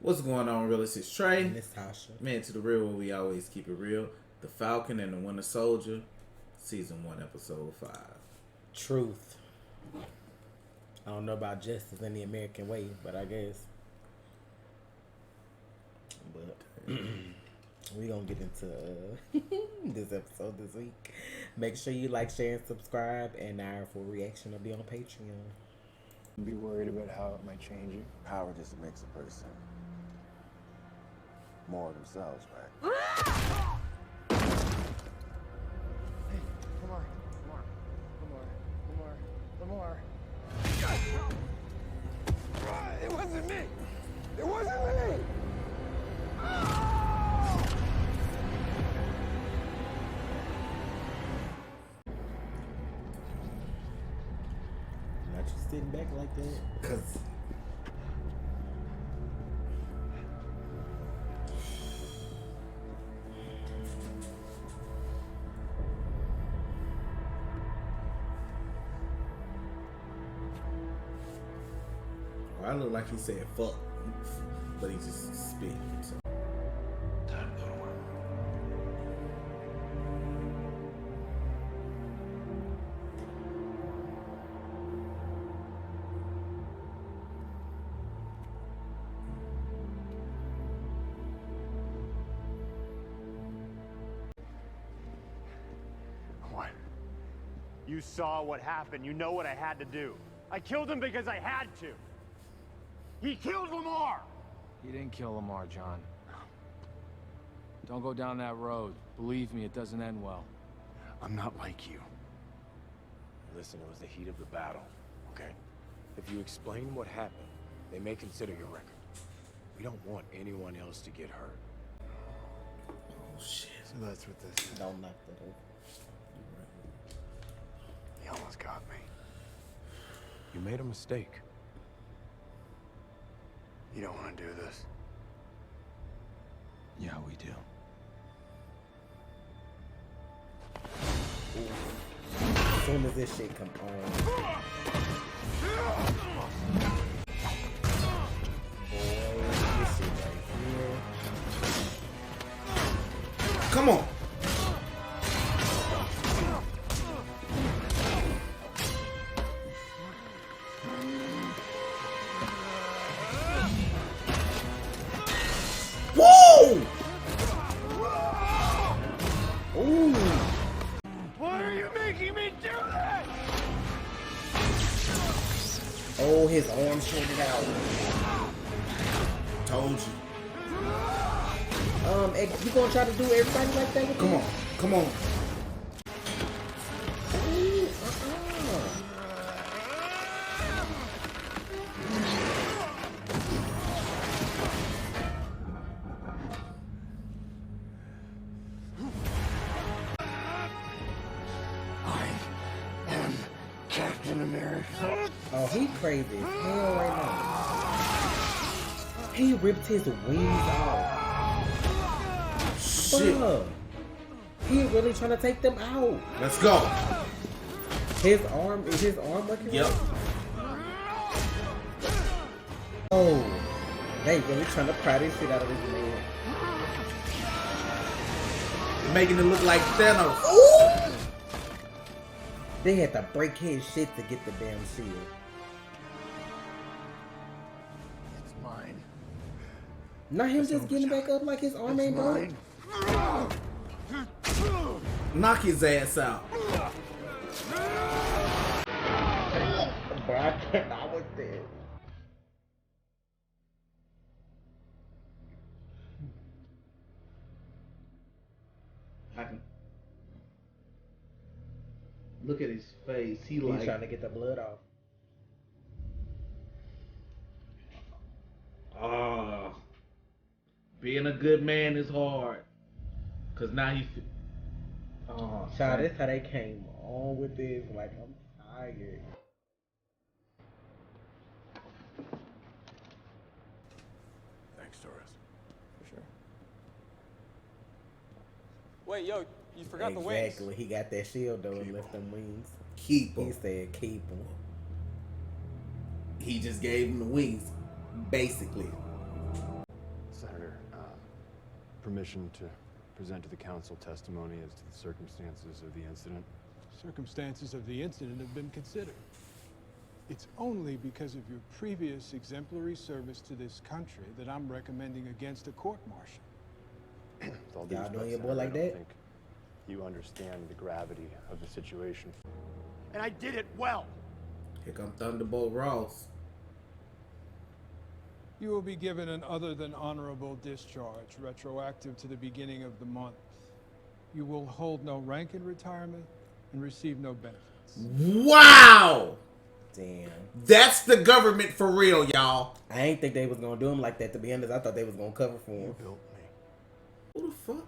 What's going on, Real? It's Trey. Miss Tasha. Man, to the real where we always keep it real. The Falcon and the Winter Soldier, Season 1, Episode 5. Truth. I don't know about justice in the American way, but I guess. But we gonna get into this episode this week. Make sure you like, share, and subscribe, and our full reaction will be on Patreon. Be worried about how it might change you. Power just makes a person more of themselves, right? Hey, Lamar. It wasn't me! It wasn't me! Not you sitting back like that. Cause I look like he said fuck, but he just spit. So. Time to go to work. What? You saw what happened. You know what I had to do. I killed him because I had to. He killed Lamar! He didn't kill Lamar, John. Don't go down that road. Believe me, it doesn't end well. I'm not like you. Listen, it was the heat of the battle, okay? If you explain what happened, they may consider your record. We don't want anyone else to get hurt. Oh shit. So that's what this is. Don't knock that over. He almost got me. You made a mistake. You don't want to do this. Yeah, we do. As soon as this shit come on. Boy, this shit right here. Come on. Whoa! Ooh. Why are you making me do this? Oh, his arm shorted out. Told you. You gonna try to do everybody like that with Come on. Come on. Ooh, I am Captain America. Oh, he crazy as hell right now. He ripped his wings off. Shit. Bruh. He really trying to take them out. Let's go. Is his arm working? Yep. Right? Oh, they really trying to pry this shit out of this man. Making it look like Thanos. Ooh! They had to break his shit to get the damn shield. It's mine. Not him just getting back up like his arm ain't broke. Knock his ass out. Bro, I cannot with this. I can look at his face. He's trying to get the blood off. Being a good man is hard. Cause now he. Child, this how they came on with this. Like, I'm tired. Thanks, Torres. For sure. Wait, yo, you forgot the wings. Exactly. He got that shield though and left them wings. Keep He him. said keep them. He just gave him the wings, basically. permission to present to the council testimony as to the circumstances of the incident. Circumstances of the incident have been considered. It's only because of your previous exemplary service to this country that I'm recommending against a court-martial. With all due Y'all respect, doing your boy Senator, like I don't that? think you understand the gravity of the situation. And I did it well. Here come Thunderbolt Ross. You will be given an other than honorable discharge, retroactive to the beginning of the month. You will hold no rank in retirement and receive no benefits. Wow! Damn. That's the government for real, y'all. I ain't think they was gonna do him like that, to be honest. I thought they was gonna cover for him. Built me. Who the fuck?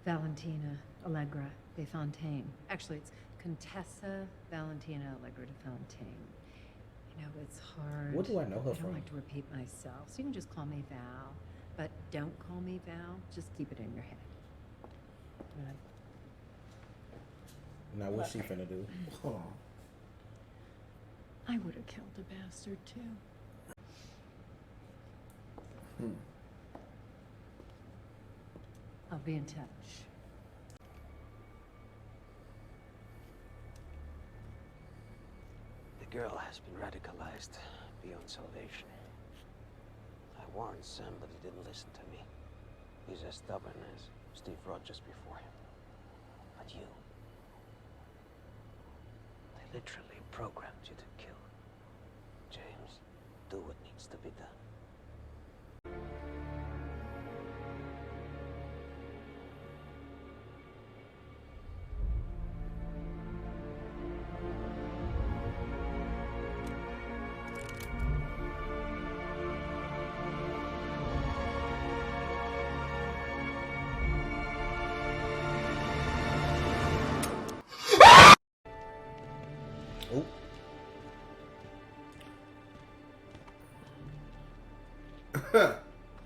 Valentina Allegra de Fontaine. Actually, it's Contessa Valentina Allegra de Fontaine. You know, it's hard. What do I know her I from? don't like to repeat myself, so you can just call me Val. But don't call me Val. Just keep it in your head. Right? Now what's she finna do? Hold on. I would have killed a bastard too. I'll be in touch. The girl has been radicalized beyond salvation. I warned Sam, but he didn't listen to me. He's as stubborn as Steve Rogers before him. But you... they literally programmed you to kill. James, do what needs to be done. Oh.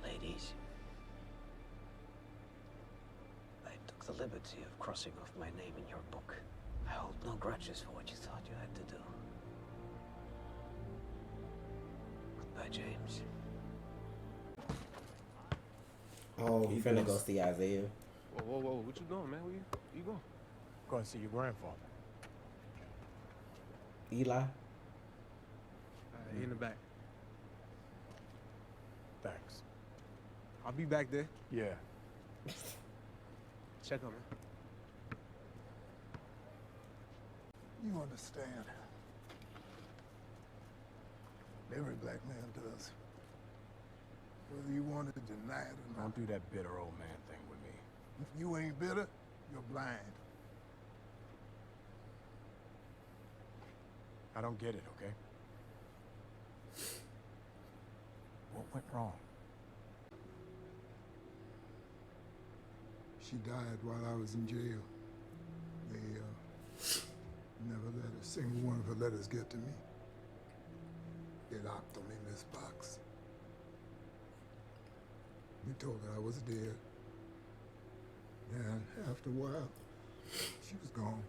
Ladies, I took the liberty of crossing off my name in your book. I hold no grudges for what you thought you had to do. Goodbye, James. Oh, You finna go see Isaiah. Whoa, what you doing, man? Where you going? Go and see your grandfather. Eli? He in the back. Thanks. I'll be back there. Yeah. Check on me. You understand. Every black man does. Whether you want to deny it or not. Don't do that bitter old man thing with me. If you ain't bitter, you're blind. I don't get it, okay? What went wrong? She died while I was in jail. They never let a single one of her letters get to me. They locked them in this box. We told her I was dead. And after a while, she was gone.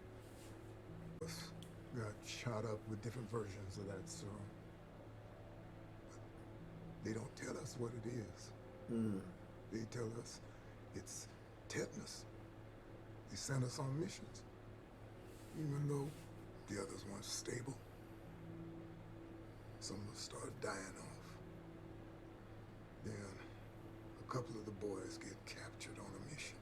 Got shot up with different versions of that serum. But they don't tell us what it is. They tell us it's tetanus. They sent us on missions, even though the others weren't stable. Some of us started dying off. Then a couple of the boys get captured on a mission.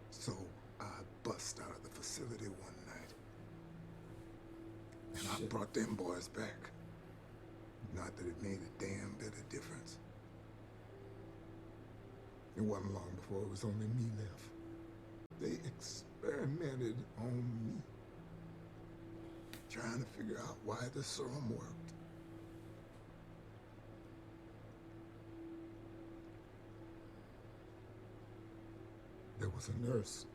So I bust out of the facility one night. And I brought them boys back. Not that it made a damn bit of difference. It wasn't long before it was only me left. They experimented on me, trying to figure out why the serum worked. There was a nurse.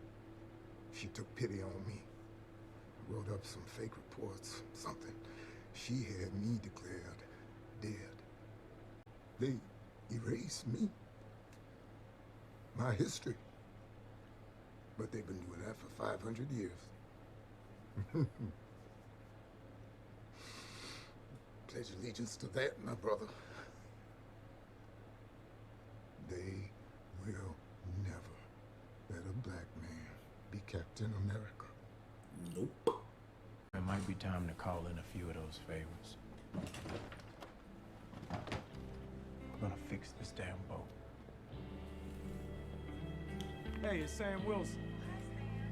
She took pity on me. Wrote up some fake reports, something. She had me declared dead. They erased me, my history. But they've been doing that for 500 years. Pledge allegiance to that, my brother. They will never let a black man be Captain America. Nope. It might be time to call in a few of those favors. We're gonna fix this damn boat. Hey, it's Sam Wilson.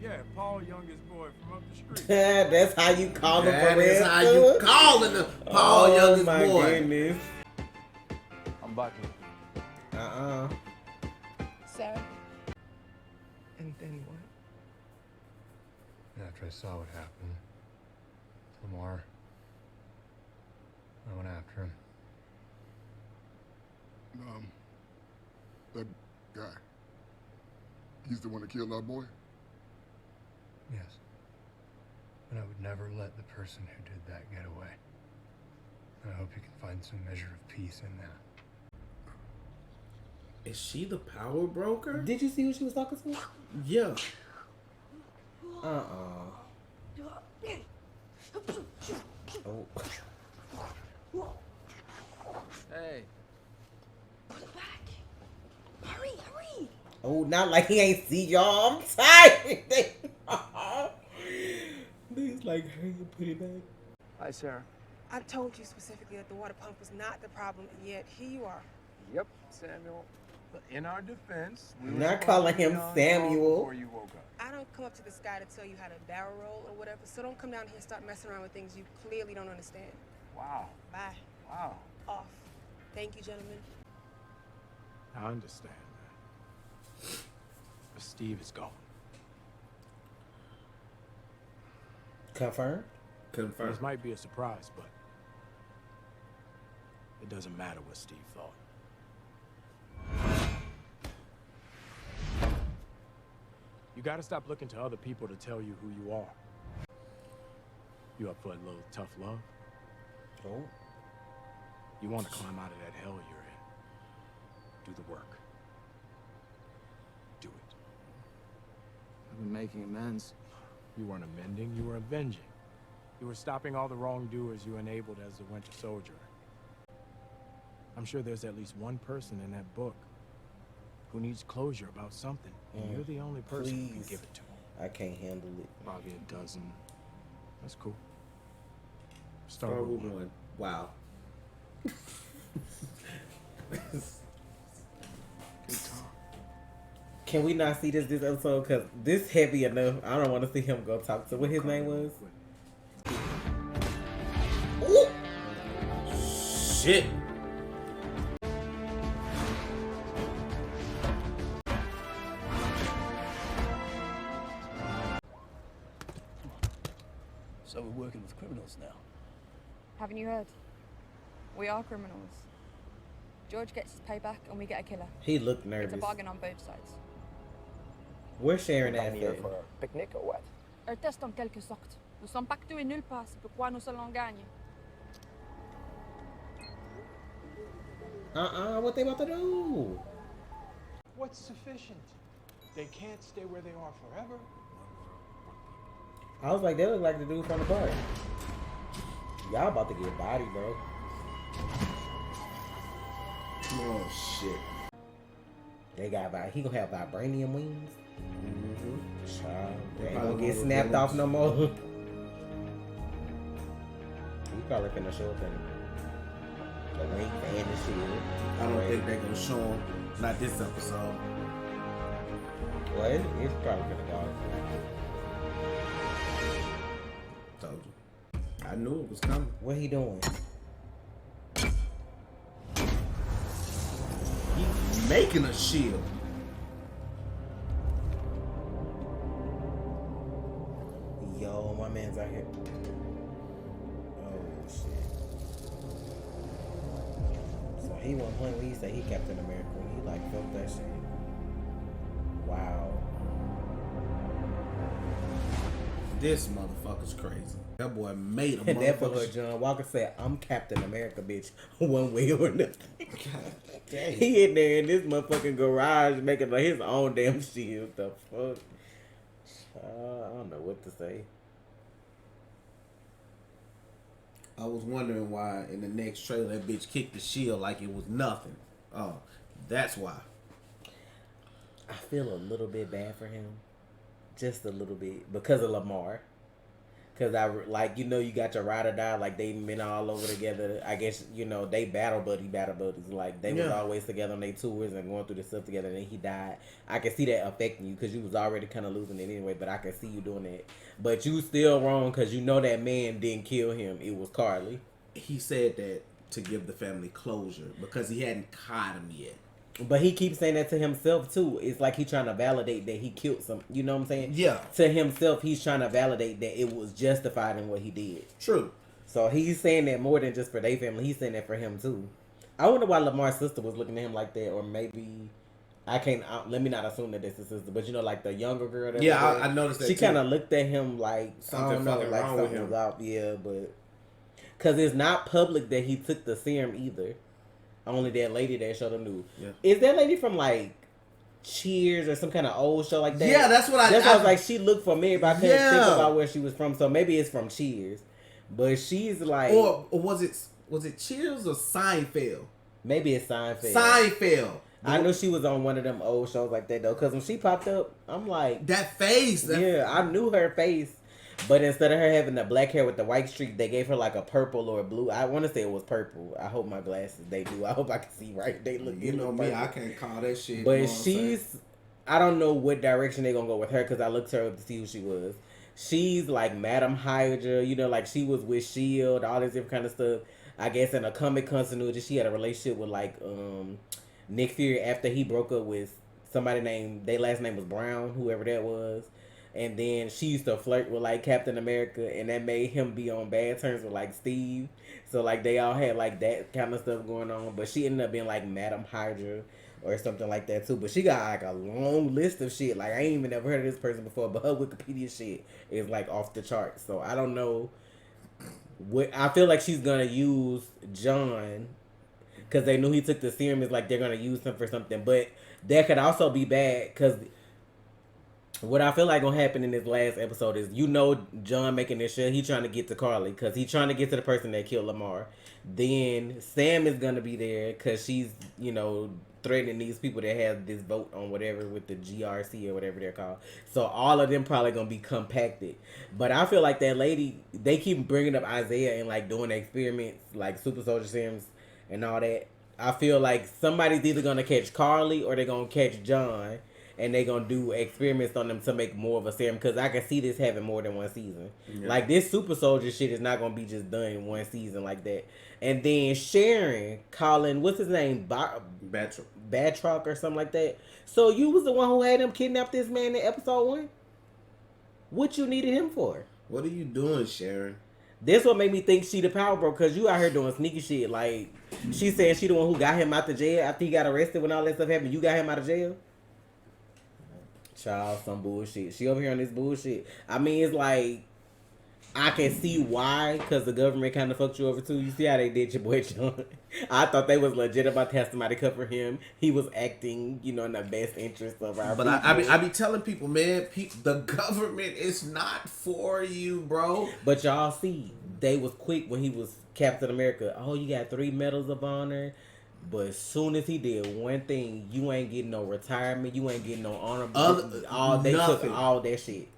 Yeah, Paul, youngest boy from up the street. That's how you call him for That real. is how you calling him, Paul, youngest my boy. Goodness. I'm Bucky. Sarah. And then what? After I saw what happened, Lamar, I went after him. That guy. He's the one that killed our boy? Yes. But I would never let the person who did that get away. I hope you can find some measure of peace in that. Is she the power broker? Did you see who she was talking to? Yeah. Oh. Hey. Hurry, hurry! Oh, not like he ain't see y'all. I'm tired. He's like, hurry, put it back. Hi, Sarah. I told you specifically that the water pump was not the problem, and yet here you are. Yep, Samuel. But in our defense, we were Not supposed calling to be him on Samuel. Before you woke up. I don't come up to this guy to tell you how to barrel roll or whatever, so don't come down here and start messing around with things you clearly don't understand. Wow. Bye. Wow. Off. Thank you, gentlemen. I understand, man. But Steve is gone. Confirm? Confirm. This might be a surprise, but it doesn't matter what Steve thought. You gotta stop looking to other people to tell you who you are. You up for a little tough love? Oh. You want to climb out of that hell you're in. Do the work. Do it. I've been making amends. You weren't amending, you were avenging. You were stopping all the wrongdoers you enabled as the Winter Soldier. I'm sure there's at least one person in that book who needs closure about something, and you're the only person who can Please. give it to him. I can't handle it. Probably a dozen. That's cool. Star Start with Wars one. 1. Wow. Can we not see this episode? Because this heavy enough. I don't want to see him go talk to what his name was. Ooh. Shit. So we're working with criminals now. Haven't you heard? We are criminals. George gets his payback and we get a killer. He looked nervous. It's a bargain on both sides. Where's Sharon at? For a picnic or what? Un test en quelque sorte. Nous sommes pactés et nulle part, c'est pourquoi nous allons gagner. What they about to do? What's sufficient? They can't stay where they are forever. I was like, they look like the dude from the park. Y'all about to get body, bro. Oh shit. They got he gonna have vibranium wings. Child, they ain't probably gonna get gonna snapped revenge. off no more. He probably finna show up in the wing and the shield. I don't think they're gonna show him. Not this episode. Well, it's probably gonna go. Told you. I knew it was coming. What he doing? He's making a shield. Yo, my man's out here. Oh shit. So he wasn't playing when he said he Captain America. He like felt that shit. Wow. This motherfucker's crazy. That boy made a And that for her, motherfucker. John Walker said, "I'm Captain America, bitch, one way or another." Damn. He in there in this motherfucking garage making like his own damn shield. The fuck? I don't know what to say. I was wondering why in the next trailer that bitch kicked the shield like it was nothing. Oh, that's why. I feel a little bit bad for him, just a little bit because of Lamar. Cause you got your ride or die, like they been all over together. I guess they battle buddies. Like they was always together on their tours and going through the stuff together. And then he died. I can see that affecting you because you was already kind of losing it anyway. But I can see you doing that. But you still wrong because that man didn't kill him. It was Carly. He said that to give the family closure because he hadn't caught him yet. But he keeps saying that to himself too. It's like he's trying to validate that he killed some. You know what I'm saying? Yeah. To himself, he's trying to validate that it was justified in what he did. True. So he's saying that more than just for their family. He's saying that for him too. I wonder why Lamar's sister was looking at him like that, or maybe I can't. Let me not assume that that's his sister, but like the younger girl. That I noticed that she kind of looked at him like something fucking like wrong something with him. was out. Yeah, but because it's not public that he took the serum either. Only that lady that showed him knew. Yeah. Is that lady from like Cheers or some kind of old show like that? Yeah, that's what I was like. She looked familiar, but I couldn't think about where she was from. So maybe it's from Cheers, but she's like, or was it Cheers or Seinfeld? Maybe it's Seinfeld. Seinfeld. I knew she was on one of them old shows like that though, because when she popped up, I'm like that face. I knew her face. But instead of her having the black hair with the white streak, they gave her like a purple or a blue. I want to say it was purple. I hope my glasses, they do. I hope I can see right. They look. You know me, I can't call that shit. But I don't know what direction they gonna go with her because I looked her up to see who she was. She's like Madam Hydra, like she was with S.H.I.E.L.D., all this different kind of stuff. I guess in a comic continuity, she had a relationship with like Nick Fury after he broke up with somebody named, their last name was Brown, whoever that was. And then she used to flirt with like Captain America, and that made him be on bad terms with like Steve. So like they all had like that kind of stuff going on. But she ended up being like Madam Hydra or something like that too. But she got like a long list of shit. Like I ain't even never heard of this person before, but her Wikipedia shit is like off the charts. So I don't know what I feel like she's gonna use John because they knew he took the serum. Is like they're gonna use him for something, but that could also be bad because. What I feel like gonna happen in this last episode is, John making this shit. He trying to get to Carly because he's trying to get to the person that killed Lamar. Then Sam is gonna be there because she's, threatening these people that have this vote on whatever with the GRC or whatever they're called. So all of them probably gonna be compacted. But I feel like that lady, they keep bringing up Isaiah and like doing experiments like super soldier serums and all that. I feel like somebody's either gonna catch Carly or they're gonna catch John. And they gonna do experiments on them to make more of a serum because I can see this having more than one season. Yeah. Like this super soldier shit is not gonna be just done in one season like that. And then Sharon calling, what's his name, Batroc or something like that. So you was the one who had him kidnap this man in episode 1. What you needed him for? What are you doing, Sharon? This what made me think she the power bro because you out here doing sneaky shit. Like she saying she the one who got him out the jail after he got arrested when all that stuff happened. You got him out of jail. Child, some bullshit. She over here on this bullshit. I mean, it's like, I can see why, because the government kind of fucked you over too. You see how they did your boy John? I thought they was legit about to have somebody cover him. He was acting, in the best interest of our But I be telling people, man, the government is not for you, bro. But y'all see, they was quick when he was Captain America. Oh, you got 3 medals of honor. But as soon as he did one thing, you ain't getting no retirement, you ain't getting no honor. They took all that shit.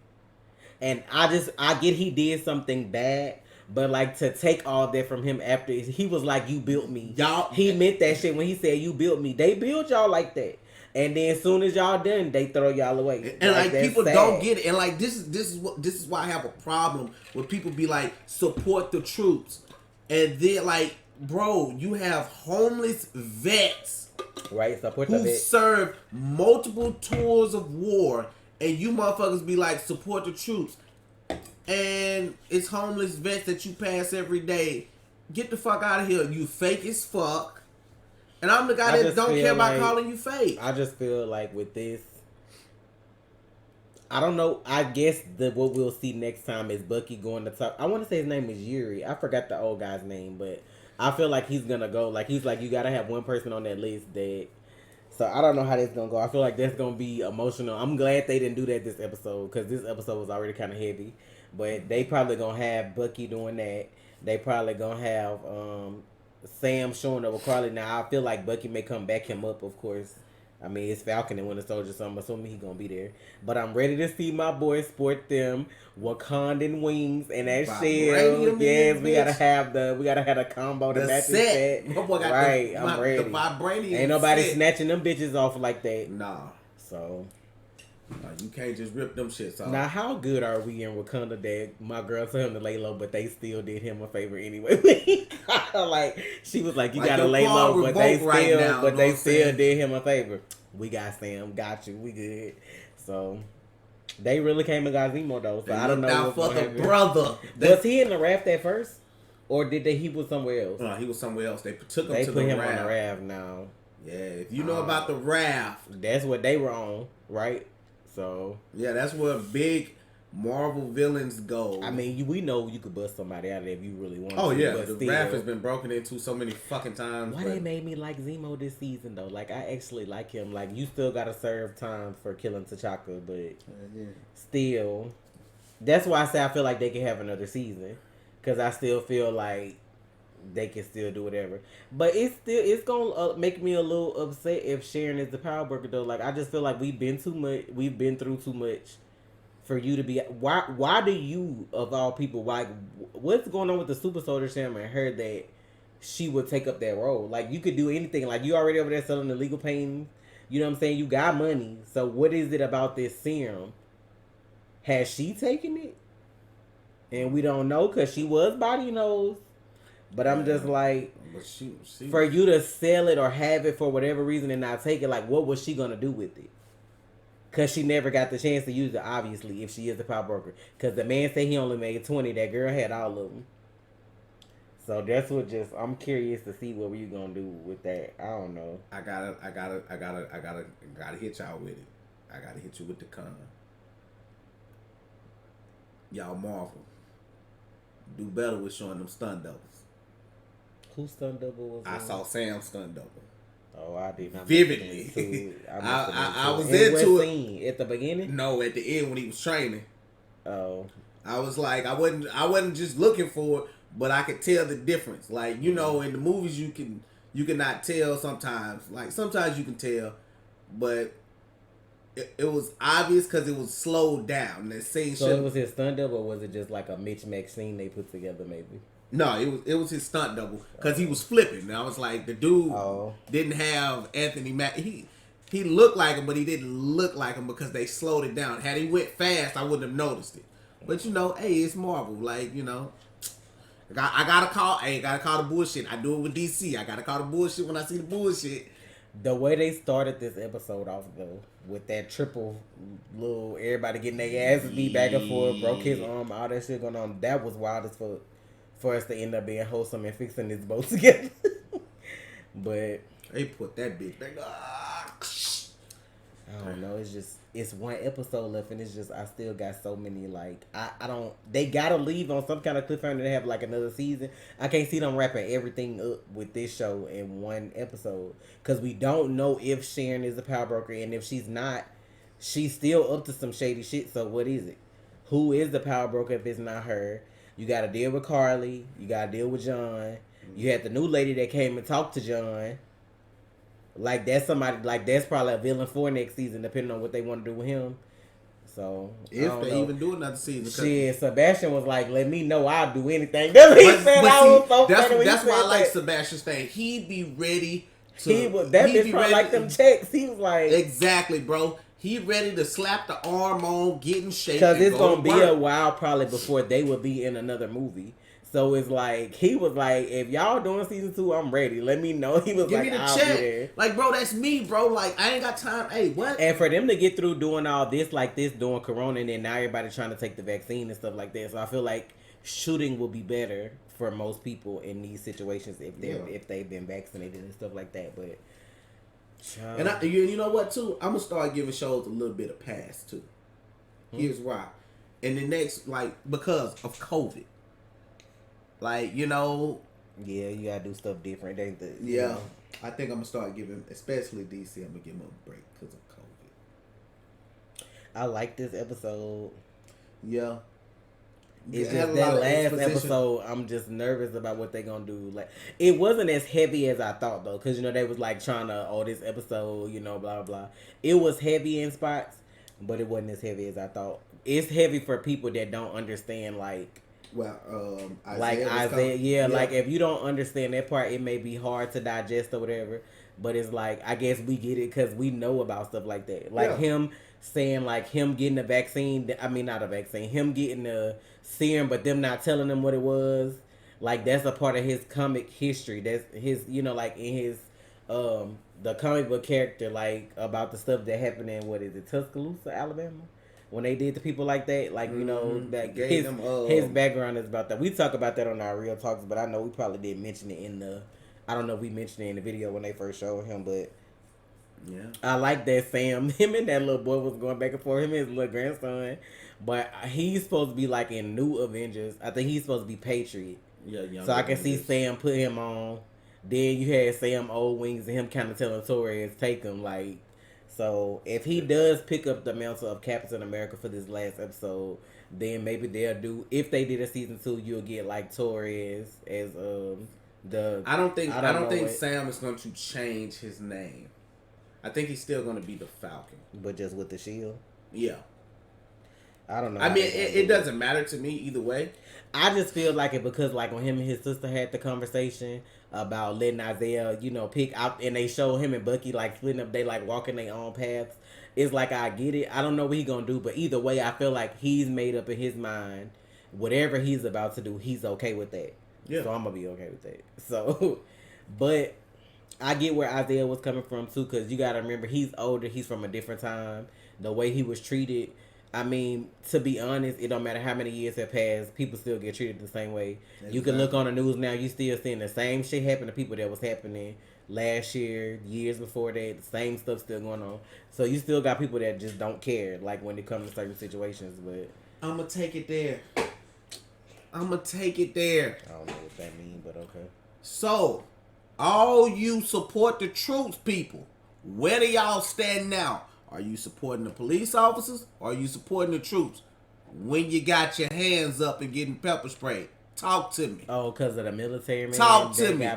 And I get he did something bad, but like to take all that from him after he was like, you built me. He meant that shit when he said you built me. They built y'all like that. And then as soon as y'all done, they throw y'all away. And like people don't get it. And like this is why I have a problem when people be like, support the troops. And then like, bro, you have homeless vets, right? Support who served multiple tours of war, and you motherfuckers be like, support the troops, and it's homeless vets that you pass every day. Get the fuck out of here, you fake as fuck. And I'm the guy that don't care about calling you fake. I just feel like with this, I don't know. I guess what we'll see next time is Bucky going to talk. I want to say his name is Yuri. I forgot the old guy's name, but I feel like he's gonna go. Like he's like, you gotta have one person on that list that. So I don't know how that's gonna go. I feel like that's gonna be emotional. I'm glad they didn't do that this episode because this episode was already kind of heavy. But they probably gonna have Bucky doing that. They probably gonna have Sam showing up with Carly. Now I feel like Bucky may come back him up, of course, I mean, it's Falcon and Winter Soldier, so I'm assuming he gonna be there. But I'm ready to see my boys sport them Wakandan wings and that shell. Yes, we gotta have the combo, the matching set. My boy got right, the, I'm ready. The vibranium Ain't nobody set. snatching them bitches off like that. Nah. So. You can't just rip them shits off. Now, how good are we in Wakanda that my girl told him to lay low, but they still did him a favor anyway? Like, she was like, you gotta lay low, but they still did him a favor. We got Sam, got you, we good. So, they really came and got Zemo though, so I don't know what's for the brother. Was he in the raft at first? Or did he was somewhere else? No, he was somewhere else. They took him to the raft. They put him on the raft now. Yeah, if you know about the raft. That's what they were on, right? So yeah, that's where big Marvel villains go. I mean, we know you could bust somebody out of there if you really want to. Oh yeah, but the raft has been broken into so many fucking times. Why they made me like Zemo this season though? Like I actually like him. Like you still gotta serve time for killing T'Chaka, but still, that's why I say I feel like they can have another season because I still feel like they can still do whatever. But it's gonna make me a little upset if Sharon is the power broker though. Like I just feel like we've been through too much for you to be. Why do you of all people, like what's going on with the super soldier Sam and her that she would take up that role? Like you could do anything. Like you already over there selling illegal paintings. You know what I'm saying? You got money. So what is it about this serum? Has she taken it? And we don't know because she was body knows. But I'm just like, for you to sell it or have it for whatever reason and not take it, like, what was she going to do with it? Because she never got the chance to use it, obviously, if she is the power broker. Because the man said he only made 20. That girl had all of them. So that's what I'm curious to see what you going to do with that. I don't know. I gotta hit y'all with it. I gotta hit you with the con. Y'all Marvel. Do better with showing them stunt doubles. Whose stunt double was I saw Sam's stunt double. Oh, I did not. Vividly. I was into it at the beginning. No, at the end when he was training. Oh, I was like, I wasn't just looking for it, but I could tell the difference. Like in the movies you cannot tell sometimes. Like sometimes you can tell, but it was obvious because it was slowed down. That scene. So it was his stunt double, or was it just like a Mitch Mac scene they put together, maybe? No, it was his stunt double because he was flipping. And I was like, the dude didn't have Anthony Mack. He looked like him, but he didn't look like him because they slowed it down. Had he went fast, I wouldn't have noticed it. But hey, it's Marvel. Like I gotta call. Hey, gotta call the bullshit. I do it with DC. I gotta call the bullshit when I see the bullshit. The way they started this episode off though, with that triple little everybody getting their ass beat back and forth, broke his arm, all that shit going on. That was wild as fuck. For us to end up being wholesome and fixing this boat together. But they put that bitch back. I don't know. It's one episode left, and it's just I still got so many like I don't. They gotta leave on some kind of cliffhanger to have like another season. I can't see them wrapping everything up with this show in one episode because we don't know if Sharon is a power broker, and if she's not, she's still up to some shady shit. So what is it? Who is the power broker if it's not her? You got to deal with Carly. You got to deal with John. You had the new lady that came and talked to John. Like, that's somebody, like, that's probably a villain for next season, depending on what they want to do with him. So, if they even do another season. Shit, Sebastian was like, let me know, I'll do anything. That's what he said. That's why I like Sebastian's thing. He'd be ready to. That bitch probably like them checks. He was like. Exactly, bro. He ready to slap the arm on, get in shape. Because it's going to be a while probably before they will be in another movie. So it's like, he was like, if y'all doing season 2, I'm ready. Let me know. He was Give like, me the I'll check. be there. Like, bro, that's me, bro. Like, I ain't got time. Hey, what? And for them to get through doing all this like this, doing Corona, and then now everybody trying to take the vaccine and stuff like that. So I feel like shooting will be better for most people in these situations if they've been vaccinated and stuff like that. But... And you know what too? I'm gonna start giving shows a little bit of pass too. Here's why. In the next, because of COVID. Yeah, you gotta do stuff different, ain't it? Yeah. I think I'm gonna start giving, especially DC, I'm gonna give them a break because of COVID. I like this episode. Yeah. It's had just a that lot of last exposition. episode, I'm just nervous about what they gonna do. Like, it wasn't as heavy as I thought though, because they was like trying to, this episode, blah blah. It was heavy in spots, but it wasn't as heavy as I thought. It's heavy for people that don't understand, like. Isaiah, yeah, like if you don't understand that part, it may be hard to digest or whatever. But it's like, I guess we get it because we know about stuff like that. Like him saying, like him getting the vaccine. I mean, not a vaccine. Him getting the serum, but them not telling him what it was. Like that's a part of his comic history. That's his, like in his the comic book character, like about the stuff that happened in Tuscaloosa, Alabama. When they did to people like that, like, that his background is about that. We talk about that on our Real Talks, but I know we probably didn't mention it I don't know if we mentioned it in the video when they first showed him, but yeah. I like that Sam, him and that little boy was going back and forth, him and his little grandson, but he's supposed to be like in New Avengers. I think he's supposed to be Patriot. Yeah, so I can see Sam put him on. Then you had Sam Old Wings and him kind of telling Torres, take him, like. So if he does pick up the mantle of Captain America for this last episode, then maybe they'll do. If they did a season 2, you'll get like Torres as the. I don't think Sam is going to change his name. I think he's still going to be the Falcon, but just with the shield. Yeah. I don't know. I mean, it doesn't matter to me either way. I just feel like it because like when him and his sister had the conversation about letting Isaiah, pick out, and they show him and Bucky like splitting up, they like walking their own paths. It's like, I get it. I don't know what he gonna do, but either way, I feel like he's made up in his mind whatever he's about to do. He's okay with that. Yeah. So I'm gonna be okay with that. So, but I get where Isaiah was coming from too, because you gotta remember he's older. He's from a different time. The way he was treated. I mean, to be honest, it don't matter how many years have passed, people still get treated the same way. Exactly. You can look on the news now, you still seeing the same shit happen to people that was happening last year, years before that, the same stuff still going on. So you still got people that just don't care, like when it comes to certain situations, but... I'm going to take it there. I don't know what that means, but okay. So, all you support the troops people, where do y'all stand now? Are you supporting the police officers or are you supporting the troops? When you got your hands up and getting pepper sprayed, talk to me. Oh, because of the military man. Talk to me.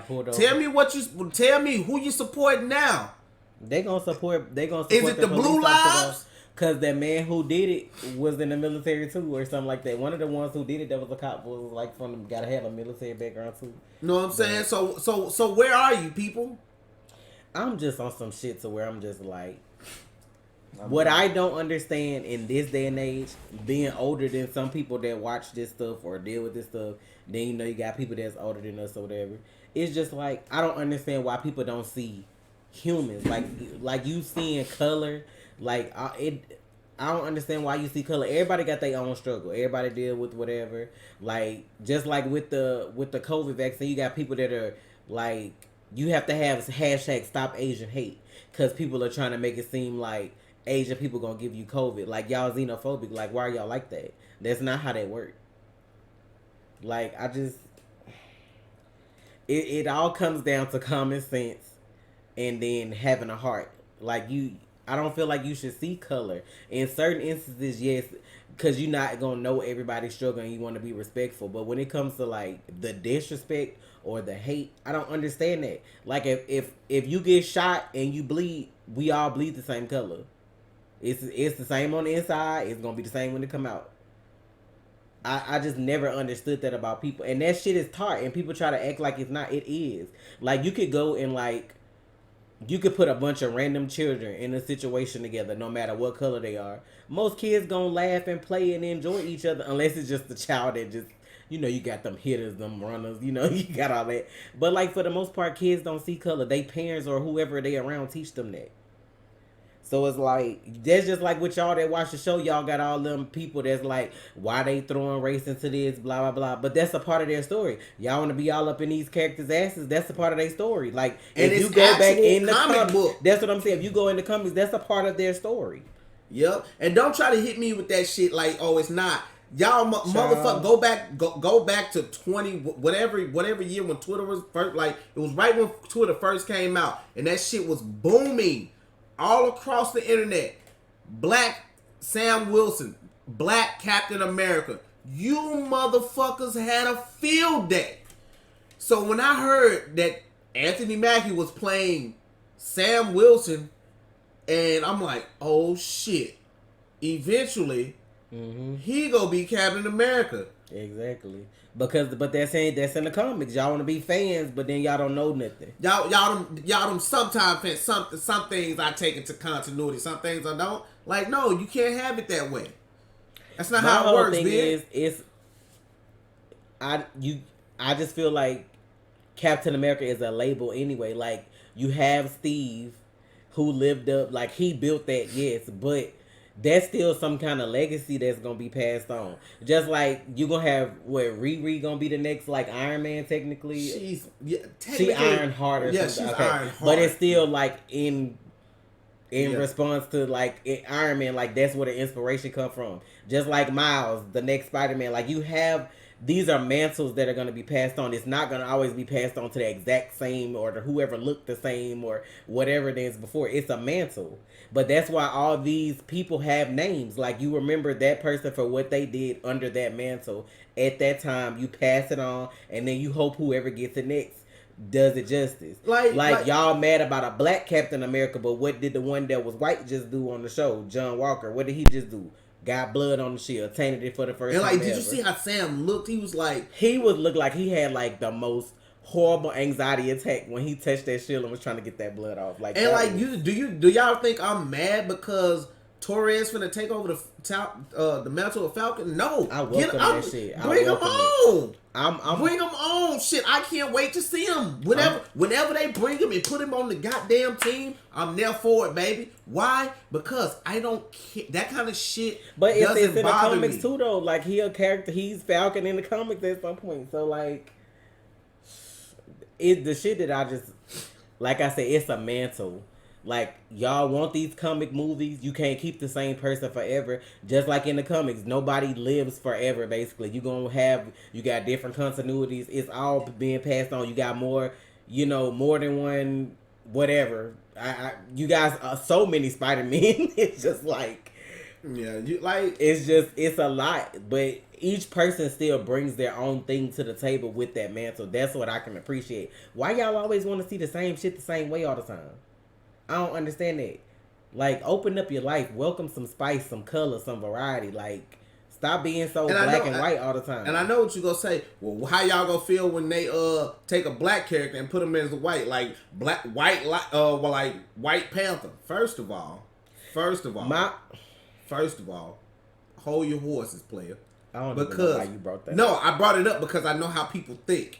Tell me who you supporting now. They gonna support. Is it the Blue Lives? Because that man who did it was in the military too, or something like that. One of the ones who did it, that was a cop, was like gotta have a military background too. You know what I'm saying? So where are you people? I'm just on some shit to where I'm just like. What I don't understand in this day and age, being older than some people that watch this stuff or deal with this stuff, then you got people that's older than us or whatever. It's just like, I don't understand why people don't see humans. Like you seeing color, like I don't understand why you see color. Everybody got their own struggle. Everybody deal with whatever. Like just like with the COVID vaccine, you got people that are like, you have to have hashtag Stop Asian Hate because people are trying to make it seem like Asian people gonna give you COVID. Like, y'all xenophobic. Like, why are y'all like that? That's not how that works. Like, it all comes down to common sense and then having a heart. Like, I don't feel like you should see color. In certain instances, yes, because you're not gonna know everybody's struggling and you want to be respectful. But when it comes to like the disrespect or the hate, I don't understand that. Like, if you get shot and you bleed, we all bleed the same color. It's the same on the inside. It's going to be the same when it come out. I just never understood that about people. And that shit is taught. And people try to act like it's not. It is. Like, you could go and, like, you could put a bunch of random children in a situation together, no matter what color they are. Most kids going to laugh and play and enjoy each other, unless it's just the child that just, you got them hitters, them runners, you got all that. But, like, for the most part, kids don't see color. They parents or whoever they around teach them that. So it's like, that's just like with y'all that watch the show, y'all got all them people that's like, why they throwing race into this, blah, blah, blah. But that's a part of their story. Y'all want to be all up in these characters' asses, that's a part of their story. Like, and if you go back in the comic book, that's what I'm saying. If you go in the comics, that's a part of their story. Yep. And don't try to hit me with that shit like, oh, it's not. Y'all motherfucker, go back to 20 whatever year when Twitter was first, like, it was right when Twitter first came out, and that shit was booming all across the internet. Black Sam Wilson, Black Captain America, You motherfuckers had a field day. So when I heard that Anthony Mackie was playing Sam Wilson, and I'm like, oh shit. Eventually, he gonna be Captain America. Exactly. But that's in the comics. Y'all want to be fans, but then y'all don't know nothing. Y'all them sometime fans. Some things I take into continuity. Some things I don't. Like, no, you can't have it that way. That's not how it works, man. I just feel like Captain America is a label anyway. Like, you have Steve, who lived up, like, he built that, yes, but that's still some kind of legacy that's gonna be passed on. Just like you gonna have Riri gonna be the next like Iron Man technically. She Iron Heart or something. She's Iron Heart. But it's still like in response to like Iron Man, like that's where the inspiration come from. Just like Miles, the next Spider-Man, like you have. These are mantles that are going to be passed on. It's not going to always be passed on to the exact same or to whoever looked the same or whatever it is before. It's a mantle. But that's why all these people have names. Like, you remember that person for what they did under that mantle. At that time, you pass it on, and then you hope whoever gets it next does it justice. Like y'all mad about a black Captain America, but what did the one that was white just do on the show? John Walker. What did he just do? Got blood on the shield, tainted it for the first time. And like, did you see how Sam looked? He was like, look like he had like the most horrible anxiety attack when he touched that shield and was trying to get that blood off. Like, and like, do y'all think I'm mad because Torres finna take over the mantle of Falcon? No, I welcome that shit. Bring him on. Bring him on. Shit, I can't wait to see him. Whenever they bring him and put him on the goddamn team, I'm there for it, baby. Why? Because I don't care. That kind of shit but doesn't it's in the bother comics me. too, though. Like, he a character. He's Falcon in the comics at some point. So like, the shit that I just, like I said, it's a mantle. Like, y'all want these comic movies, you can't keep the same person forever. Just like in the comics, nobody lives forever, basically. You got different continuities. It's all being passed on. You got more than one, whatever. You guys are so many Spider-Men. It's just like... Yeah, it's a lot. But each person still brings their own thing to the table with that mantle. That's what I can appreciate. Why y'all always want to see the same shit the same way all the time? I don't understand that. Like, open up your life. Welcome some spice, some color, some variety. Like, stop being so black and white all the time. And I know what you gonna say. Well, how y'all gonna feel when they take a black character and put him as a white, like White Panther? First of all, hold your horses, player. I don't know why you brought that. No, I brought it up because I know how people think.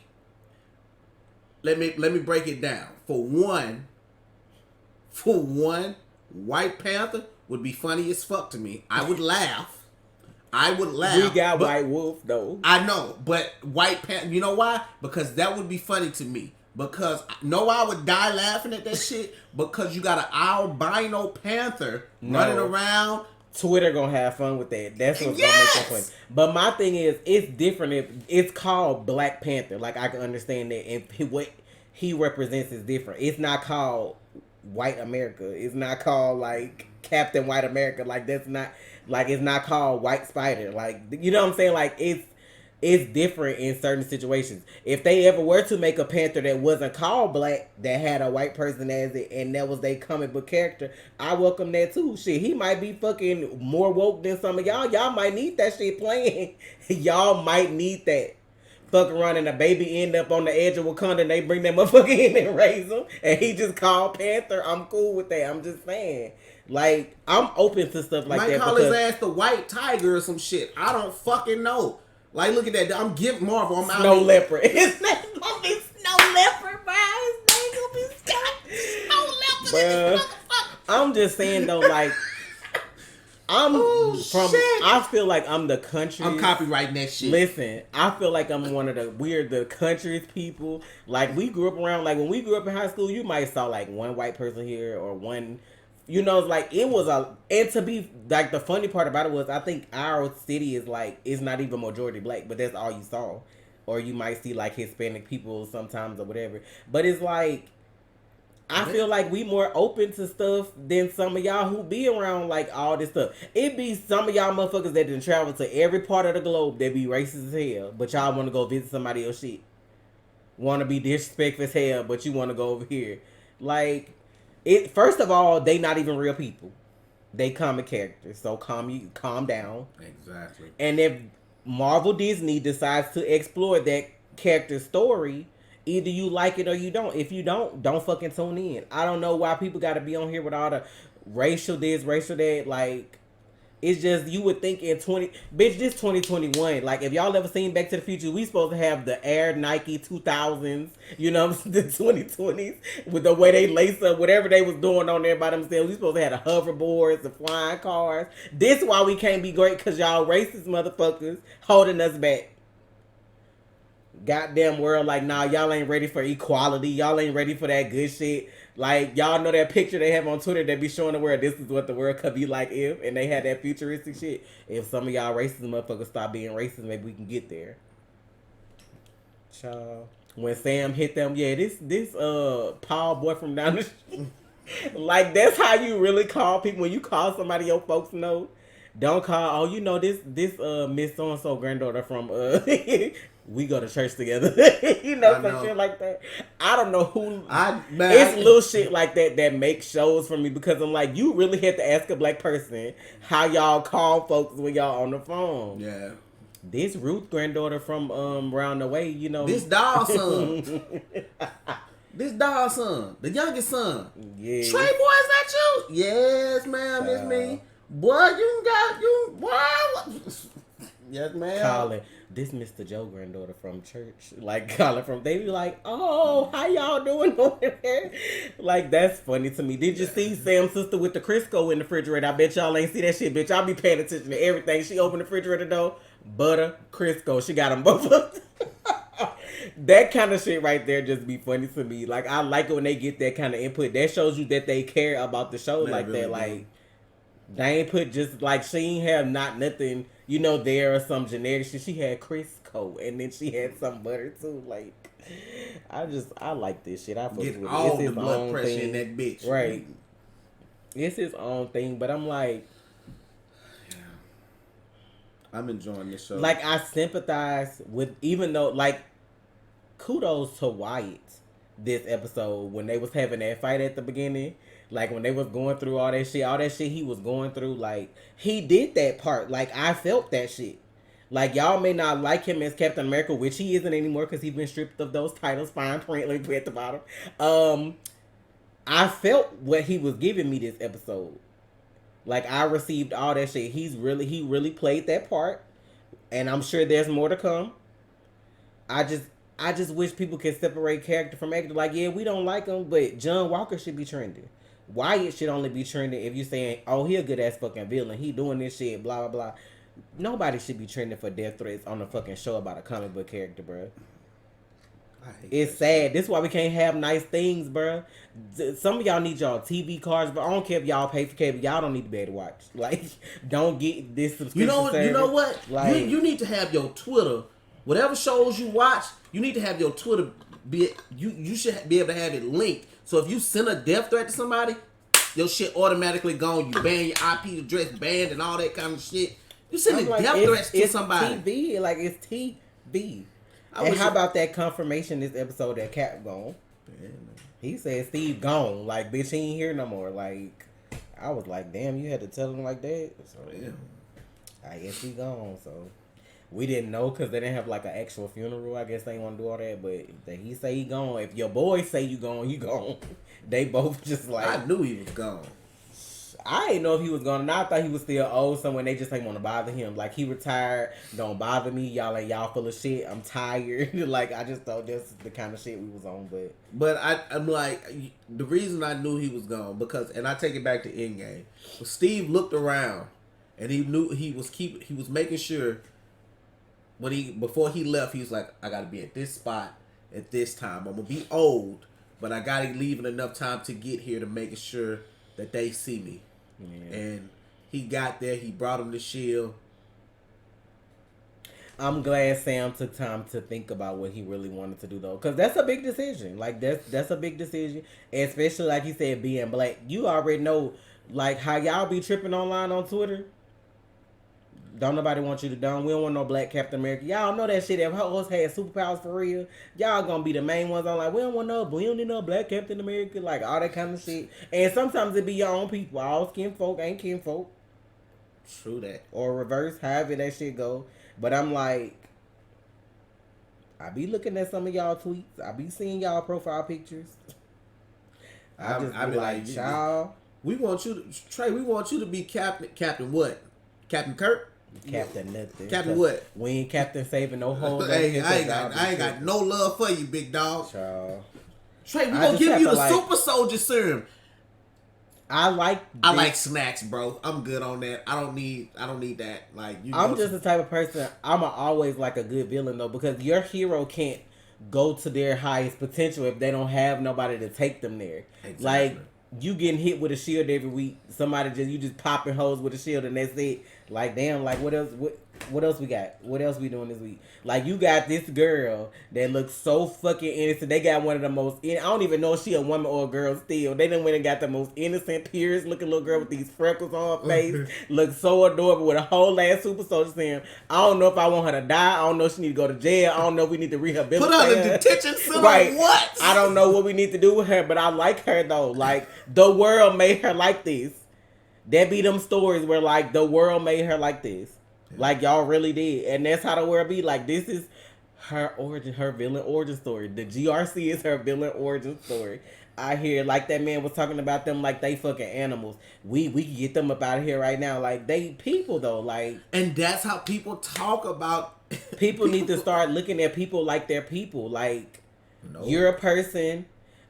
Let me break it down. For one, White Panther would be funny as fuck to me. I would laugh. We got White Wolf, though. I know, but White Panther, you know why? Because that would be funny to me. Because I would die laughing at that shit. Because you got an albino panther running around. Twitter gonna have fun with that. That's what's gonna make that funny. But my thing is, it's different if it's called Black Panther. Like, I can understand that, and what he represents is different. It's not called White America. It's not called like Captain White America. Like, that's not like, it's not called White Spider. Like, you know what I'm saying? Like, it's different in certain situations. If they ever were to make a Panther that wasn't called Black, that had a white person as it, and that was their comic book character, I welcome that too. Shit, he might be fucking more woke than some of y'all. Y'all might need that shit playing. Y'all might need that. Fuck around and a baby end up on the edge of Wakanda and they bring that motherfucker in and raise him and he just called Panther. I'm cool with that. I'm just saying. Like, I'm open to stuff like that. Might call his ass the White Tiger or some shit. I don't fucking know. Like, look at that. I'm giving Marvel. I'm Snow Leopard. His name gonna be Snow Leopard, bro. His name gonna be Snow Leopard. I'm just saying though, like, I feel like I'm the country. I'm copywriting that shit. Listen, I feel like I'm one of the country's people. Like, we grew up around, like, when we grew up in high school, you might saw like one white person here or one, like, it was and to be, like, the funny part about it was, I think our city is like, it's not even majority black, but that's all you saw. Or you might see like Hispanic people sometimes or whatever. But it's like, I feel like we more open to stuff than some of y'all who be around like all this stuff. It be some of y'all motherfuckers that done travel to every part of the globe that be racist as hell, but y'all want to go visit somebody else shit. Want to be disrespectful as hell, but you want to go over here. Like, it. First of all, they not even real people. They comic characters, so calm down. Exactly. And if Marvel Disney decides to explore that character story, either you like it or you don't. If you don't fucking tune in. I don't know why people got to be on here with all the racial this, racial that. Like, it's just, you would think in this 2021. Like, if y'all ever seen Back to the Future, we supposed to have the Air Nike 2000s, you know, the 2020s, with the way they lace up whatever they was doing on there by themselves. We supposed to have the hoverboards, the flying cars. This why we can't be great, because y'all racist motherfuckers holding us back. Goddamn world, like, nah, y'all ain't ready for equality. Y'all ain't ready for that good shit. Like, y'all know that picture they have on Twitter that be showing the world this is what the world could be like if, and they had that futuristic shit. If some of y'all racist motherfuckers stop being racist, maybe we can get there. Child. When Sam hit them, yeah, this Paul boy from down the street. Like, that's how you really call people. When you call somebody your folks know, don't call, oh, you know, this Miss So-and-so granddaughter from we go to church together. You know, some shit like that. I don't know who. It's little shit like that that makes shows for me, because I'm like, you really had to ask a black person how y'all call folks when y'all on the phone. Yeah. This Ruth granddaughter from round the way, you know. This dog son. This dog son. The youngest son. Yeah. Trey boy, is that you? Yes, ma'am, it's me. Boy, yes, ma'am. Colin, this Mr. Joe granddaughter from church. Like, Colin from, they be like, oh, how y'all doing over there? Like, that's funny to me. Did you see Sam's sister with the Crisco in the refrigerator? I bet y'all ain't see that shit, bitch. I'll be paying attention to everything. She opened the refrigerator door, butter, Crisco. She got them both up. That kind of shit right there just be funny to me. Like, I like it when they get that kind of input. That shows you that they care about the show like really that. Like, they ain't put just, like, she ain't have nothing, you know, there or some generic shit. She had Crisco, and then she had some butter, too. Like, I like this shit. I fuck with it. All the blood pressure in that bitch. Right. It's his own thing, but I'm like, I'm enjoying this show. Like, I sympathize with, even though, like, kudos to Wyatt this episode when they was having that fight at the beginning. Like, when they was going through all that shit he was going through, like, he did that part. Like, I felt that shit. Like, y'all may not like him as Captain America, which he isn't anymore because he's been stripped of those titles. Fine print, let me put at the bottom. I felt what he was giving me this episode. Like, I received all that shit. He really played that part. And I'm sure there's more to come. I just wish people could separate character from actor. Like, yeah, we don't like him, but John Walker should be trending. Wyatt should only be trending if you're saying, oh, he a good ass fucking villain. He doing this shit, blah, blah, blah. Nobody should be trending for death threats on a fucking show about a comic book character, bro. It's sad. This is why we can't have nice things, bro. Some of y'all need y'all TV cards, but I don't care if y'all pay for cable. Y'all don't need to be able to watch. Like, don't get this subscription service. You know what? Like, you need to have your Twitter. Whatever shows you watch, you need to have your Twitter be. You should be able to have it linked. So if you send a death threat to somebody, your shit automatically gone. You ban your IP address banned and all that kind of shit. You sending death threats to somebody. TV, like, it's TV. And how about that confirmation this episode that Cap gone? Yeah, he said Steve gone. Like, bitch, he ain't here no more. Like, I was like, damn, you had to tell him like that? So, yeah. I guess he gone, so. We didn't know because they didn't have, like, an actual funeral. I guess they didn't want to do all that, but he say he gone. If your boys say you gone, you gone. They both just like... I knew he was gone. I didn't know if he was gone. And I thought he was still old somewhere. They just ain't want to bother him. Like, he retired. Don't bother me. Y'all full of shit. I'm tired. Like, I just thought this is the kind of shit we was on. But I'm like, the reason I knew he was gone, because, and I take it back to Endgame, but Steve looked around and he knew he was making sure before he left, he was like, I got to be at this spot at this time. I'm going to be old, but I got to leave in enough time to get here to make sure that they see me. Yeah. And he got there. He brought him the shield. I'm glad Sam took time to think about what he really wanted to do though, because that's a big decision. Like that's a big decision, especially like he said, being black. You already know, like how y'all be tripping online on Twitter. Don't nobody want you to done. We don't want no black Captain America. Y'all know that shit. If hoes had superpowers for real, y'all gonna be the main ones on like, we don't need no black Captain America, like all that kind of shit. And sometimes it be your own people. All skin folk ain't kin folk. True that. Or reverse, however that shit go. But I'm like, I be looking at some of y'all tweets. I be seeing y'all profile pictures. I be like, y'all. We want you to, Trey, we want you to be Captain what? Captain Kirk? Captain nothing. Captain what? We ain't Captain saving no hoes. Hey, I ain't got no love for you, big dog. Child. Trey, we gonna give you the super soldier serum. I like snacks, bro. I'm good on that. I don't need that. Like I'm just the type of person. I'm always like a good villain though, because your hero can't go to their highest potential if they don't have nobody to take them there. Exactly. Like you getting hit with a shield every week. You just popping hoes with a shield and that's it. Like damn, like what else? What else we got? What else we doing this week? Like you got this girl that looks so fucking innocent. They got one of the most. I don't even know if she a woman or a girl still. They done went and got the most innocent, purest looking little girl with these freckles on her face. Looks so adorable with a whole ass super soldier serum. I don't know if I want her to die. I don't know if she need to go to jail. I don't know if we need to rehabilitate her. Put her in detention center. Right? What? I don't know what we need to do with her, but I like her though. Like the world made her like this. That be them stories where like the world made her like this. Like y'all really did. And that's how the world be. Like this is her origin, her villain origin story. The GRC is her villain origin story. I hear like that man was talking about them like they fucking animals. We can get them up out of here right now. Like they people though. Like, and that's how people talk about people need to start looking at people like they're people. Like you're a person.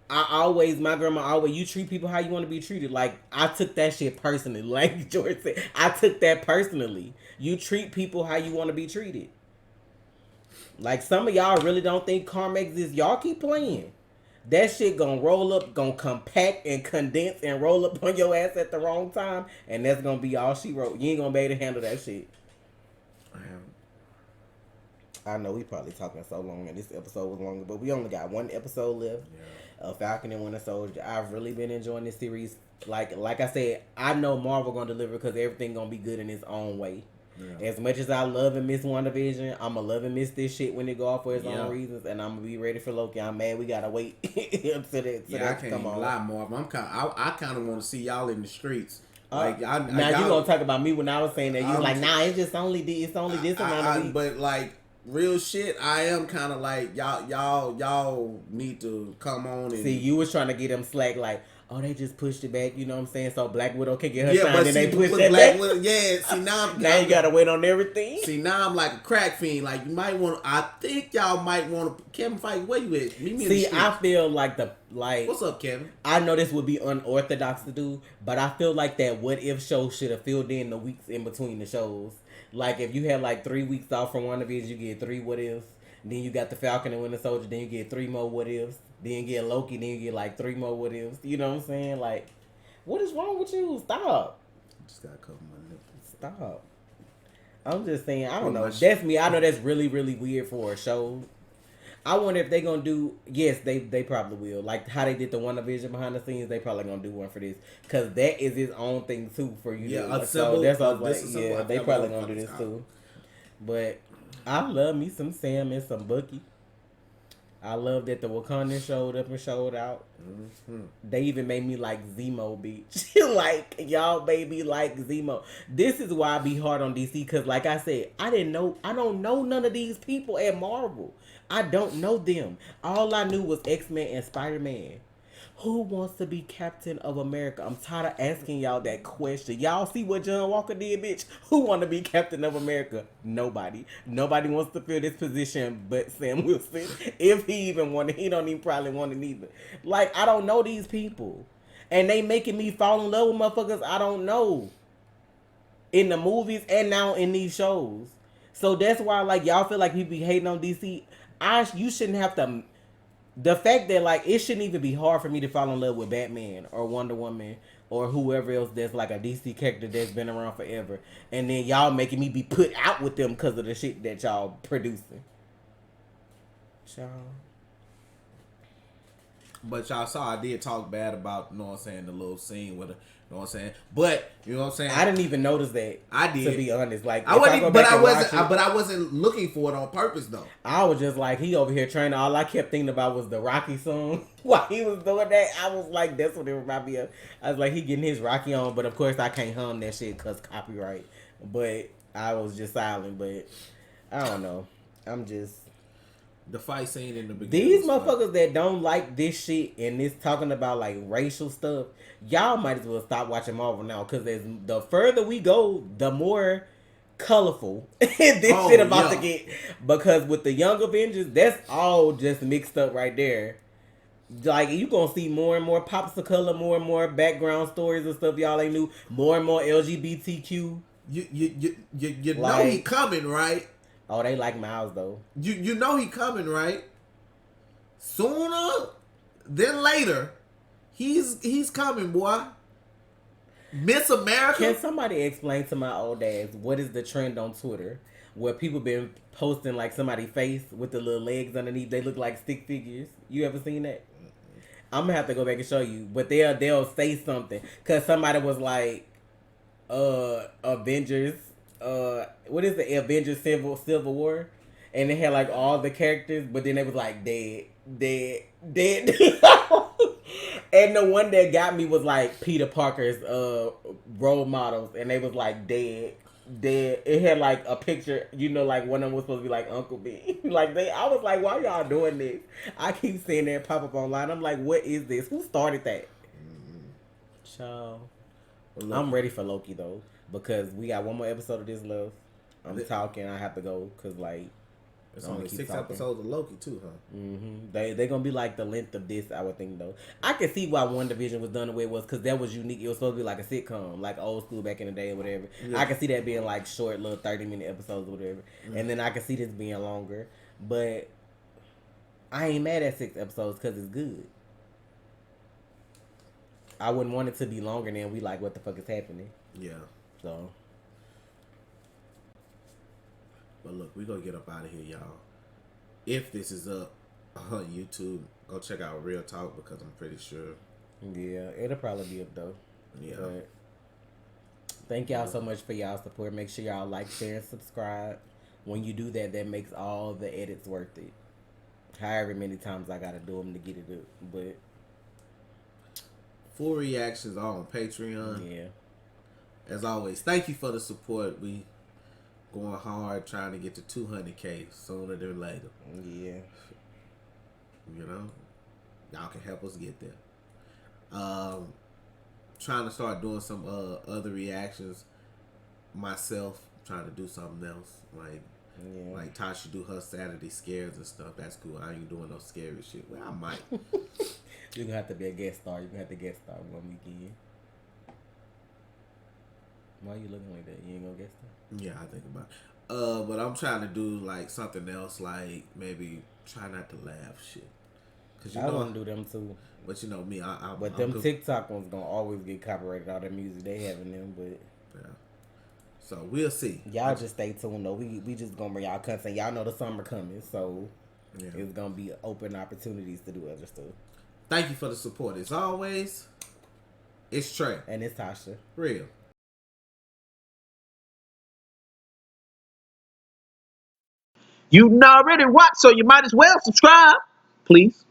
My grandma always, you treat people how you want to be treated. Like, I took that shit personally. Like George said, I took that personally. You treat people how you want to be treated. Like, some of y'all really don't think karma exists. Y'all keep playing. That shit gonna roll up, gonna compact and condense and roll up on your ass at the wrong time. And that's gonna be all she wrote. You ain't gonna be able to handle that shit. I know we probably talking so long and this episode was longer, but we only got one episode left. Falcon and Winter Soldier. I've really been enjoying this series. Like I said, I know Marvel gonna deliver because everything gonna be good in its own way. Yeah. As much as I love and miss WandaVision, I'ma love and miss this shit when it go off for its own reasons, and I'm gonna be ready for Loki. I'm mad we gotta wait until that. I can't even lie, Marvel. I kind of want to see y'all in the streets. Like now you gonna talk about me when I was saying that you was like, nah, it's just only this amount of weeks. But like. Real shit, I am kind of like y'all need to come on and see. You was trying to get them slack like, oh, they just pushed it back. You know what I'm saying? So Black Widow can get her shine, and they pushed that Black Widow. Yeah, see now you gotta wait on everything. See now I'm like a crack fiend. Like you might want. I think y'all might want to. Kevin Feige, where you at? Meet me in the street. I feel like what's up, Kevin? I know this would be unorthodox to do, but I feel like that What If show should have filled in the weeks in between the shows. Like, if you had, like, 3 weeks off from one of these, you get 3 what ifs. Then you got the Falcon and Winter Soldier. Then you get 3 more what ifs. Then you get Loki. Then you get, like, 3 more what ifs. You know what I'm saying? Like, what is wrong with you? Stop. Just got a couple more nipples. Stop. I'm just saying, I don't know. That's me. I know that's really, really weird for a show. I wonder if they gonna do. Yes, they probably will. Like how they did the WandaVision behind the scenes, they probably gonna do one for this because that is its own thing too for you. Yeah, so that's all. Like, yeah, they probably gonna do this too. But I love me some Sam and some Bucky. I love that the Wakandan showed up and showed out. Mm-hmm. They even made me like Zemo, bitch. Like, y'all made me like Zemo. This is why I be hard on DC, because like I said, I don't know none of these people at Marvel. I don't know them. All I knew was X-Men and Spider-Man. Who wants to be Captain of America? I'm tired of asking y'all that question. Y'all see what John Walker did, bitch? Who want to be Captain of America? Nobody. Nobody wants to fill this position but Sam Wilson. If he even wanted, he don't even probably want it either. Like, I don't know these people. And they making me fall in love with motherfuckers I don't know. In the movies and now in these shows. So that's why, like, y'all feel like people be hating on DC. You shouldn't have to... The fact that, like, it shouldn't even be hard for me to fall in love with Batman or Wonder Woman or whoever else that's like a DC character that's been around forever, and then y'all making me be put out with them because of the shit that y'all producing. Y'all. But y'all saw I did talk bad about, you know what I'm saying, the little scene with her. You know what I'm saying? But you know what I'm saying? I didn't even notice that. I did. To be honest. Like I wasn't but I wasn't looking for it on purpose though. I was just like, he over here training. All I kept thinking about was the Rocky song. While he was doing that, I was like, that's what it reminded me of. I was like, he getting his Rocky on, but of course I can't hum that shit because copyright. But I was just silent. But I don't know. I'm just... The fight scene in the beginning. These motherfuckers that don't like this shit and this talking about like racial stuff, y'all might as well stop watching Marvel now, because the further we go, the more colorful this shit about to get. Because with the Young Avengers, that's all just mixed up right there. Like, you gonna see more and more pops of color, more and more background stories and stuff y'all ain't knew, more and more LGBTQ. You know he coming, right? Oh, they like Miles though. You know he coming, right? Sooner than later, he's coming, boy. Miss America. Can somebody explain to my old ass what is the trend on Twitter where people been posting like somebody's face with the little legs underneath? They look like stick figures. You ever seen that? I'm gonna have to go back and show you. But they'll say something because somebody was like, Avengers. What is the Avengers Civil War? And they had like all the characters, but then they was like dead. And the one that got me was like Peter Parker's role models, and they was like dead. It had like a picture, you know, like one of them was supposed to be like Uncle Ben. I was like, why y'all doing this? I keep seeing that pop up online. I'm like, what is this? Who started that? So, I'm ready for Loki though, because we got one more episode of this love. I'm talking. I have to go because like it's only 6 episodes of Loki too, huh? Mm-hmm. They gonna be like the length of this, I would think though. I can see why WandaVision was done the way it was, because that was unique. It was supposed to be like a sitcom, like old school back in the day or whatever. Yeah. I can see that being like short little 30-minute episodes or whatever. Mm-hmm. And then I can see this being longer. But I ain't mad at 6 episodes because it's good. I wouldn't want it to be longer than we like what the fuck is happening. Yeah. So. But look, we gonna get up out of here, y'all. If this is up on YouTube, go check out Real Talk, because I'm pretty sure. Yeah, it'll probably be up though. Yeah. But thank y'all so much for y'all support. Make sure y'all like, share, and subscribe. When you do that, that makes all the edits worth it. However many times I gotta do them to get it up, but full reactions are on Patreon. Yeah. As always, thank you for the support. We going hard trying to get to 200K sooner than later. Yeah. You know, y'all can help us get there. Trying to start doing some other reactions myself. Trying to do something else like Tasha do her Saturday scares and stuff. That's cool. I ain't doing no scary shit. Well, I might. You're gonna have to be a guest star. You're gonna have to guest star one weekend. Why are you looking like that? You ain't gonna guest star? Yeah, I think about it. But I'm trying to do like something else, like maybe try not to laugh shit. Cause I want to do them too. But you know me, but them TikTok ones gonna always get copyrighted. All that music they have in them, but yeah. So we'll see. Y'all just stay tuned though. We just gonna bring y'all content. Y'all know the summer coming, so it's gonna be open opportunities to do other stuff. Thank you for the support. As always, it's Trey. And it's Tasha. Real. You already watched, so you might as well subscribe, please.